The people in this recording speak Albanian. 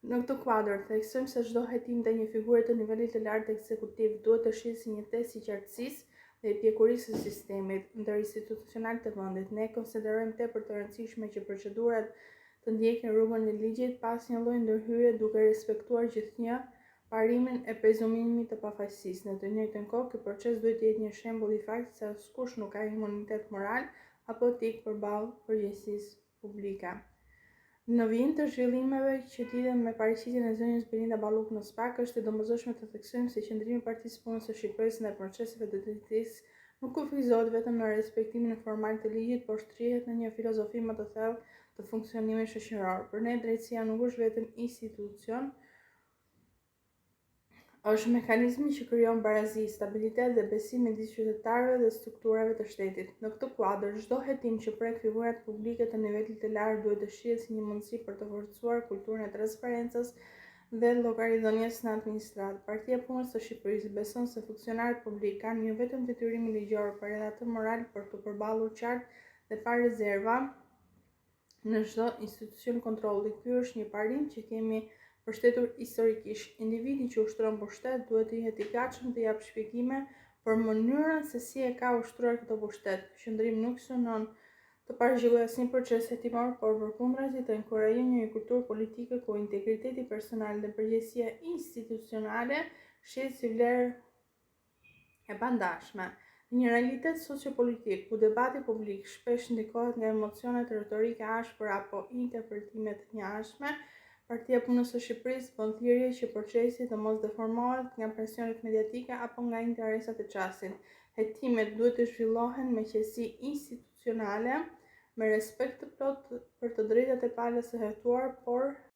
Në këtë kuadër, theksojmë se çdo hetim ndaj një figure të nivelit të lartë ekzekutiv duhet të shihej si një test i qartësisë dhe i pjekurisë së sistemit interinstitucional të vendit. Ne konsiderojmë tepër të rëndësishme që procedurat të ndjekin rrugën e ligjit pas një lloji ndërhyrje duke respektuar gjithnjë parimin e prezumimit të pafajësisë. Në të njëjtën kohë, ky proces duhet të jetë një shembull i faktit se askush nuk ka imunitet moral apo etik përballë përgjegjësisë publike. Në vijim të zhvillimeve që lidhen me paraqitjen e zonjës Belinda Balluk në SPAK, është e domosdoshme të theksojmë se qëndrimi i Partisë Punës së Shqipërisë ndaj proceseve të drejtësisë nuk kufizohet vetëm në respektimin formal të ligjit, por shtrihet në një filozofi më të thellë të funksionimit shoqëror. Për ne, drejtësia nuk është vetëm institucion, është mekanizmi që krijon barazi, stabilitet dhe besim midis qytetarëve dhe strukturave të shtetit. Në këtë kuadër, çdo hetim që prek figurat publike të nivelit të lartë duhet të shihet si një mundësi për të forcuar kulturën e transparencës dhe llogaridhënies në administratë. Partia e Punës së Shqipërisë beson se funksionarët publik kanë jo vetëm detyrimin ligjor, por edhe atë moral për të përballur qartë dhe pa rezerva në çdo institucion kontrolli. Ky është një parim që kemi përshtetur historikisht. Individi që ushtron pushtet duhet të jetë i gatshëm të japë shpjegime për mënyrën se si e ka ushtruar këtë pushtet. Ky qëndrim nuk synon të paraqyllojë asnjë proces hetimor, por përkundrazi të inkurajojë një kulturë politike ku integriteti personal dhe përgjegjësia institucionale shihet si vlerë e pandashme. Në një realitet sociopolitik ku debati publik shpesh ndikohet nga emocionet, retorike ashpër apo interpretime të njëanshme, Partia e Punës së Shqipërisë bën thirrje që procesi të mos deformohet nga presionet mediatike apo nga interesat e çastit. Hetimet duhet të zhvillohen me qetësi institucionale, me respekt të plot për të drejtat e palës së hetuar, por